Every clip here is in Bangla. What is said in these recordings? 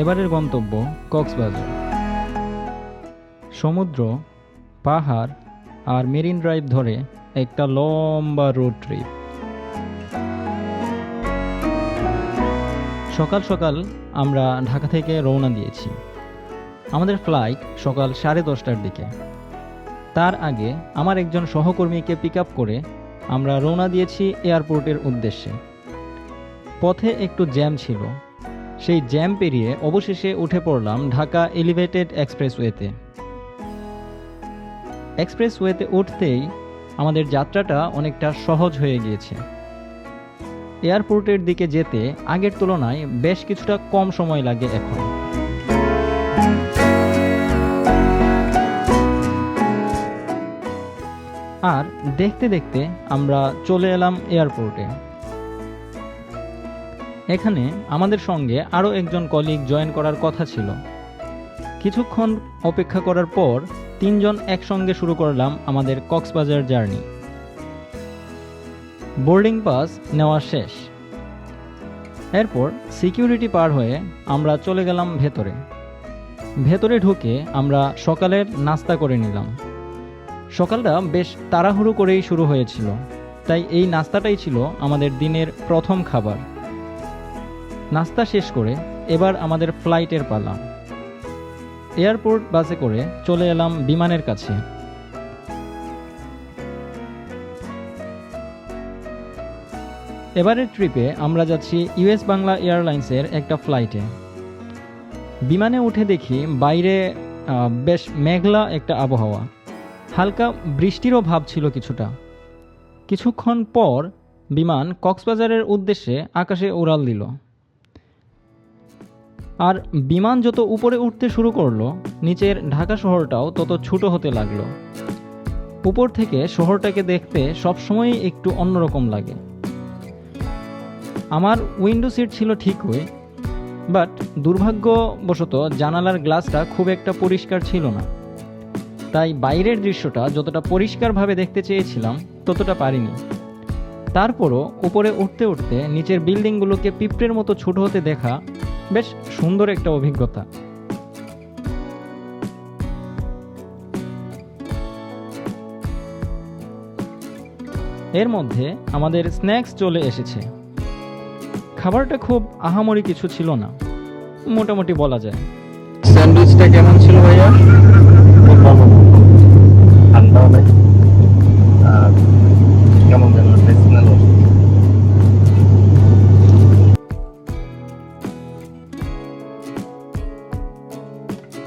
এবারের গন্তব্য কক্সবাজার। সমুদ্র, পাহাড় আর মেরিন ড্রাইভ ধরে একটা লম্বা রোড ট্রিপ। সকাল সকাল আমরা ঢাকা থেকে রওনা দিয়েছি। আমাদের ফ্লাইট সকাল 10:30টার দিকে। তার আগে আমার একজন সহকর্মীকে পিক আপ করে আমরা রওনা দিয়েছি এয়ারপোর্টের উদ্দেশ্যে। পথে একটু জ্যাম ছিল, সেই জ্যাম পেরিয়ে অবশেষে উঠে পড়লাম ঢাকা এলিভেটেড এক্সপ্রেসওয়েতে। এক্সপ্রেসওয়েতে উঠতেই আমাদের যাত্রাটা অনেকটা সহজ হয়ে গিয়েছে। এয়ারপোর্টের দিকে যেতে আগের তুলনায় বেশ কিছুটা কম সময় লাগে এখন। আর দেখতে দেখতে আমরা চলে এলাম এয়ারপোর্টে। এখানে আমাদের সঙ্গে আরও একজন কলিগ জয়েন করার কথা ছিল। কিছুক্ষণ অপেক্ষা করার পর 3 জন একসঙ্গে শুরু করলাম আমাদের কক্সবাজার জার্নি। বোর্ডিং পাস নেওয়া শেষ। এরপর সিকিউরিটি পার হয়ে আমরা চলে গেলাম ভেতরে। ভেতরে ঢুকে আমরা সকালের নাস্তা করে নিলাম। সকালটা বেশ তাড়াহুড়ো করেই শুরু হয়েছিল, তাই এই নাস্তাটাই ছিল আমাদের দিনের প্রথম খাবার। নাস্তা শেষ করে এবার আমাদের ফ্লাইটের পালা। এয়ারপোর্ট বাসে করে চলে এলাম বিমানের কাছে। এবারের ট্রিপে আমরা যাচ্ছি ইউএস বাংলা এয়ারলাইন্সের একটা ফ্লাইটে। বিমানে উঠে দেখি বাইরে বেশ মেঘলা একটা আবহাওয়া, হালকা বৃষ্টিরও ভাব ছিল কিছুটা। কিছুক্ষণ পর বিমান কক্সবাজারের উদ্দেশ্যে আকাশে উড়াল দিল। আর বিমান যত উপরে উঠতে শুরু করলো, নিচের ঢাকা শহরটাও তত ছোট হতে লাগলো। উপর থেকে শহরটাকে দেখতে সবসময়ই একটু অন্যরকম লাগে। আমার উইন্ডো সিট ছিল ঠিকই, বাট দুর্ভাগ্যবশত জানালার গ্লাসটা খুব একটা পরিষ্কার ছিল না, তাই বাইরের দৃশ্যটা যতটা পরিষ্কারভাবে দেখতে চেয়েছিলাম ততটা পারিনি। তারপরও উপরে উঠতে উঠতে নিচের বিল্ডিংগুলোকে পিঁপড়ের মতো ছোট হতে দেখা বেশ সুন্দর একটা অভিজ্ঞতা। এর মধ্যে আমাদের স্ন্যাক্স চলে এসেছে। খাবারটা খুব আহামরি কিছু ছিল না, মোটামুটি বলা যায়। স্যান্ডউইচটা কেমন ছিল ভাইয়া? খুব ভালো, ঠান্ডা অনেক, কেমন যেন স্মেল আসছে।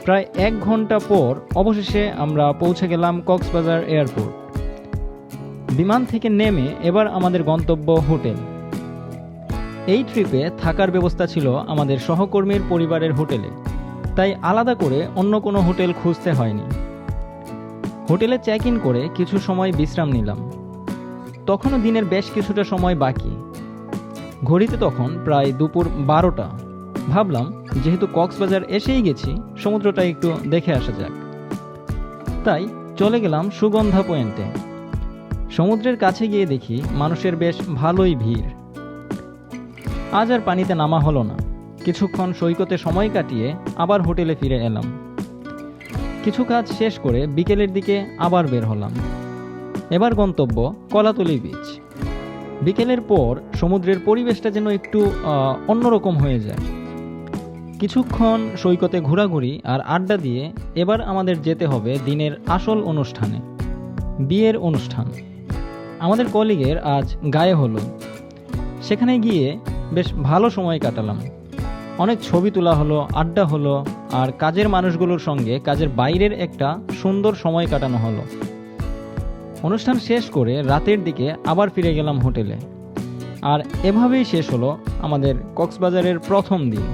প্রায় 1 ঘন্টা পর অবশেষে আমরা পৌঁছে গেলাম কক্সবাজার এয়ারপোর্ট। বিমান থেকে নেমে এবার আমাদের গন্তব্য হোটেল। এই ট্রিপে থাকার ব্যবস্থা ছিল আমাদের সহকর্মীর পরিবারের হোটেলে, তাই আলাদা করে অন্য কোনো হোটেল খুঁজতে হয়নি। হোটেলে চেক ইন করে কিছু সময় বিশ্রাম নিলাম। তখনও দিনের বেশ কিছুটা সময় বাকি। ঘড়িতে তখন প্রায় দুপুর 12টা। ভাবলাম যেহেতু কক্সবাজার এসেই গেছি, সমুদ্রটা একটু দেখে আসা যাক। তাই চলে গেলাম সুগন্ধা পয়েন্টে। সমুদ্রের কাছে গিয়ে দেখি মানুষের বেশ ভালোই ভিড়। আজ আর পানিতে নামা হলো না। কিছুক্ষণ সৈকতে সময় কাটিয়ে আবার হোটেলে ফিরে এলাম। কিছু কাজ শেষ করে বিকেলের দিকে আবার বের হলাম। এবার গন্তব্য কলাতলি বিচ। বিকেলের পর সমুদ্রের পরিবেশটা যেন একটু অন্যরকম হয়ে যায়। কিছুক্ষণ সৈকতে ঘোরাঘুরি আর আড্ডা দিয়ে এবার আমাদের যেতে হবে দিনের আসল অনুষ্ঠানে, বিয়ের অনুষ্ঠান। আমাদের কলিগের আজ গায়ে হলুদ। সেখানে গিয়ে বেশ ভালো সময় কাটালাম। অনেক ছবি তোলা হলো, আড্ডা হলো, আর কাজের মানুষগুলোর সঙ্গে কাজের বাইরের একটা সুন্দর সময় কাটানো হলো। অনুষ্ঠান শেষ করে রাতের দিকে আবার ফিরে গেলাম হোটেলে। আর এভাবেই শেষ হলো আমাদের কক্সবাজারের প্রথম দিন।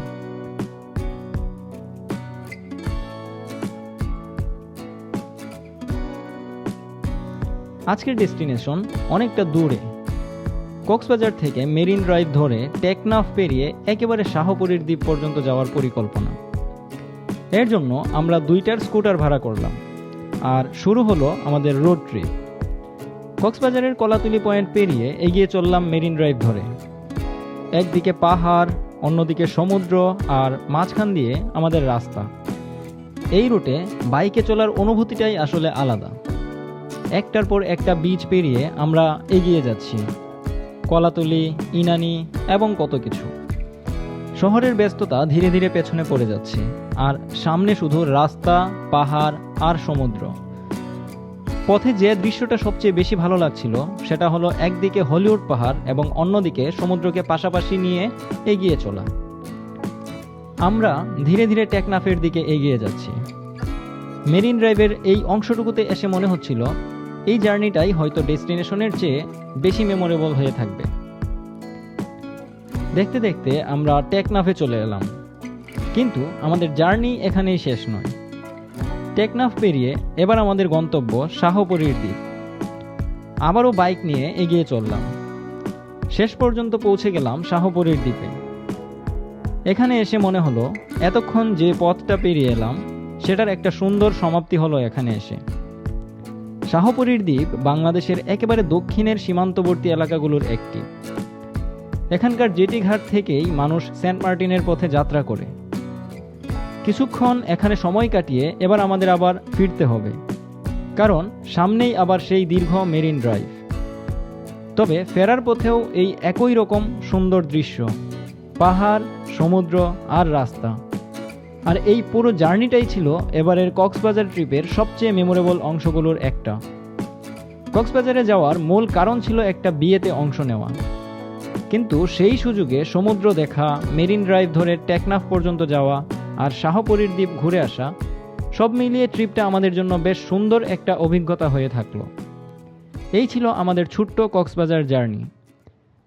আজকের ডেস্টিনেশন অনেকটা দূরে। কক্সবাজার থেকে মেরিন ড্রাইভ ধরে টেকনাফ পেরিয়ে একেবারে শাহপুরীর দ্বীপ পর্যন্ত যাওয়ার পরিকল্পনা। এর জন্য আমরা 2টার স্কুটার ভাড়া করলাম আর শুরু হলো আমাদের রোড ট্রিপ। কক্সবাজারের কলাতলি পয়েন্ট পেরিয়ে এগিয়ে চললাম মেরিন ড্রাইভ ধরে। একদিকে পাহাড়, অন্যদিকে সমুদ্র আর মাঝখান দিয়ে আমাদের রাস্তা। এই রুটে বাইকে চলার অনুভূতিটাই আসলে আলাদা। একটার পর একটা বিচ পেরিয়ে আমরা এগিয়ে যাচ্ছি, কলাতলি, ইনানি এবং কত কিছু। শহরের ব্যস্ততা ধীরে ধীরে পেছনে পড়ে যাচ্ছে, আর সামনে শুধু রাস্তা, পাহাড় আর সমুদ্র। পথে যে দৃশ্যটা সবচেয়ে বেশি ভালো লাগছিল সেটা হলো একদিকে হলিউড পাহাড় এবং অন্যদিকে সমুদ্রকে পাশাপাশি নিয়ে এগিয়ে চলা। আমরা ধীরে ধীরে টেকনাফের দিকে এগিয়ে যাচ্ছি। মেরিন ড্রাইভের এই অংশটুকুতে এসে মনে হচ্ছিল এই জার্নিটাই হয়তো ডেস্টিনেশনের চেয়ে বেশি মেমোরেবল হয়ে থাকবে। দেখতে দেখতে আমরা টেকনাফে চলে এলাম, কিন্তু আমাদের জার্নি এখানেই শেষ নয়। টেকনাফ পেরিয়ে এবার আমাদের গন্তব্য শাহপরীর দ্বীপ। আবারও বাইক নিয়ে এগিয়ে চললাম, শেষ পর্যন্ত পৌঁছে গেলাম শাহপরীর দ্বীপে। এখানে এসে মনে হলো এতক্ষণ যে পথটা পেরিয়ে এলাম সেটার একটা সুন্দর সমাপ্তি হলো এখানে এসে। শাহপরীর দ্বীপ বাংলাদেশের একেবারে দক্ষিণের সীমান্তবর্তী এলাকাগুলোর একটি। এখানকার জেটি ঘাট থেকেই মানুষ সেন্ট মার্টিনের পথে যাত্রা করে। কিছুক্ষণ এখানে সময় কাটিয়ে এবার আমাদের আবার ফিরতে হবে, কারণ সামনেই আবার সেই দীর্ঘ মেরিন ড্রাইভ। তবে ফেরার পথেও এই একই রকম সুন্দর দৃশ্য, পাহাড়, সমুদ্র আর রাস্তা। আর এই পুরো জার্নিটাই ছিল এবারের কক্সবাজার ট্রিপের সবচেয়ে মেমোরেবল অংশগুলোর একটা। কক্সবাজারে যাওয়ার মূল কারণ ছিল একটা বিয়েতে অংশ নেওয়া, কিন্তু সেই সুযোগে সমুদ্র দেখা, মেরিন ড্রাইভ ধরে টেকনাফ পর্যন্ত যাওয়া আর শাহপরীর দ্বীপ ঘুরে আসা, সব মিলিয়ে ট্রিপটা আমাদের জন্য বেশ সুন্দর একটা অভিজ্ঞতা হয়ে থাকলো। এই ছিল আমাদের ছোট্ট কক্সবাজার জার্নি।